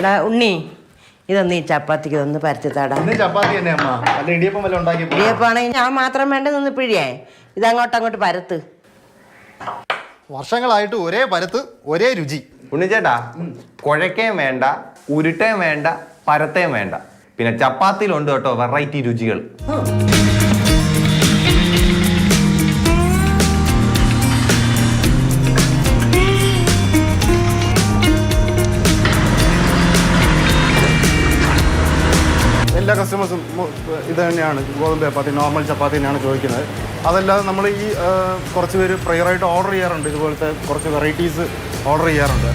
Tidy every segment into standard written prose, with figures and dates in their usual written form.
എടാ ഉണ്ണി, ഇതൊന്ന് ഈ ചപ്പാത്തിക്ക് ഒന്ന് പരത്തി താടാ. ചപ്പാത്തി തന്നെ അമ്മ. അല്ല ഇടിയപ്പം വല്ല ഉണ്ടാക്കി. ഇടിയപ്പാണെങ്കിൽ ഞാൻ മാത്രം വേണ്ട നിന്ന് പിഴിയേ. ഇതങ്ങോട്ടങ്ങോട്ട് പരത്ത്. വർഷങ്ങളായിട്ട് ഒരേ പരത്ത് ഒരേ രുചി. ഉണ്ണിച്ചേട്ടാ, കുഴക്കയും വേണ്ട, ഉരുട്ടയും വേണ്ട, പരത്തയും വേണ്ട. പിന്നെ ചപ്പാത്തിയിലുണ്ട് കേട്ടോ വെറൈറ്റി രുചികൾ. എല്ലാ കസ്റ്റമേഴ്സും ഇത് തന്നെയാണ്, ഗോതമ്പ് ചപ്പാത്തി, നോർമൽ ചപ്പാത്തി തന്നെയാണ് ചോദിക്കുന്നത്. അതല്ലാതെ നമ്മൾ ഈ കുറച്ച് പേര് പ്രയറായിട്ട് ഓർഡർ ചെയ്യാറുണ്ട്, ഇതുപോലത്തെ കുറച്ച് വെറൈറ്റീസ് ഓർഡർ ചെയ്യാറുണ്ട്.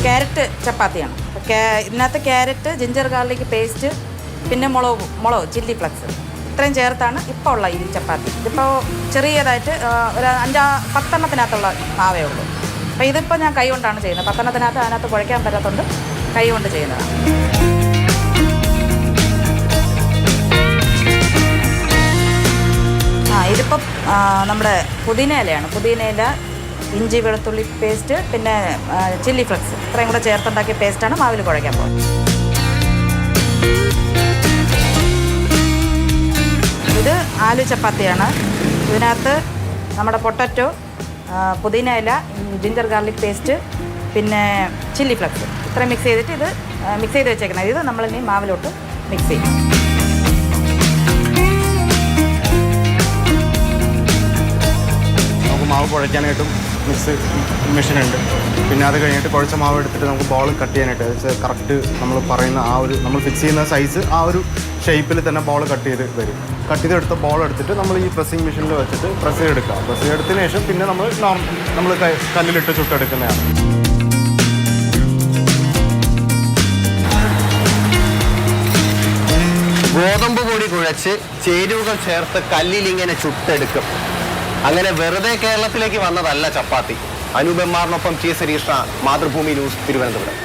ക്യാരറ്റ് ചപ്പാത്തിയാണ്. ഇതിനകത്ത് ക്യാരറ്റ്, ജിഞ്ചർ ഗാർലിക് പേസ്റ്റ്, പിന്നെ മുളക് ചില്ലി ഫ്ലക്സ് ഇത്രയും ചേർത്താണ് ഇപ്പോൾ ഉള്ള ഈ ചപ്പാത്തി. ഇതിപ്പോൾ ചെറിയതായിട്ട് ഒരു 10-എണ്ണത്തിനകത്തുള്ള മാവേ ഉള്ളൂ. അപ്പോൾ ഇതിപ്പോൾ ഞാൻ കൈ കൊണ്ടാണ് ചെയ്യുന്നത്. 10-എണ്ണത്തിനകത്ത് അതിനകത്ത് കുഴയ്ക്കാൻ പറ്റാത്തതുകൊണ്ട് കൈ കൊണ്ട് ചെയ്യുന്നതാണ്. ഇതിപ്പം നമ്മുടെ പുതിന ഇലയാണ്. പുതിന ഇല, ഇഞ്ചി വെളുത്തുള്ളി പേസ്റ്റ്, പിന്നെ ചില്ലി ഫ്ലക്സ് ഇത്രയും കൂടെ ചേർത്തുണ്ടാക്കിയ പേസ്റ്റാണ് മാവിൽ കുഴയ്ക്കാൻ പോകുന്നത്. ഇത് ആലു ചപ്പാത്തിയാണ്. ഇതിനകത്ത് നമ്മുടെ പൊട്ടറ്റോ, പുതിന ഇല, ജിഞ്ചർ ഗാർലിക് പേസ്റ്റ്, പിന്നെ ചില്ലി ഫ്ലക്സ് ഇത്രയും മിക്സ് ചെയ്തിട്ട് ഇത് മിക്സ് ചെയ്ത് വെച്ചേക്കുന്നത്. ഇത് നമ്മളിനി മാവിലോട്ട് മിക്സ് ചെയ്യും. മാവ് കുഴയ്ക്കാനായിട്ടും മിക്സ് മെഷീനുണ്ട്. പിന്നെ അത് കഴിഞ്ഞിട്ട് കുഴച്ച മാവ് എടുത്തിട്ട് നമുക്ക് ബോൾ കട്ട് ചെയ്യാനായിട്ട് കറക്റ്റ് നമ്മൾ പറയുന്ന നമ്മൾ ഫിക്സ് ചെയ്യുന്ന സൈസ് ആ ഒരു ഷേപ്പിൽ തന്നെ ബോൾ കട്ട് ചെയ്ത് വരും. കട്ട് ചെയ്തെടുത്ത ബോൾ എടുത്തിട്ട് നമ്മൾ ഈ പ്രസ്സിങ് മെഷീനിൽ വെച്ചിട്ട് പ്രസ് ചെയ്തെടുക്കുക. പ്രസ് ചെയ്തെടുത്തതിന് ശേഷം പിന്നെ നമ്മൾ കല്ലിലിട്ട് ചുട്ടെടുക്കുന്നതാണ്. ഗോതമ്പ് പൊടി കുഴച്ച് ചേരുവകൾ ചേർത്ത് കല്ലിലിങ്ങനെ ചുട്ടെടുക്കും. അങ്ങനെ വെറുതെ കേരളത്തിലേക്ക് വന്നതല്ല ചപ്പാത്തി. അനൂപ് എം ആറിനൊപ്പം ടി. സരീഷ, മാതൃഭൂമി ന്യൂസ്, തിരുവനന്തപുരം.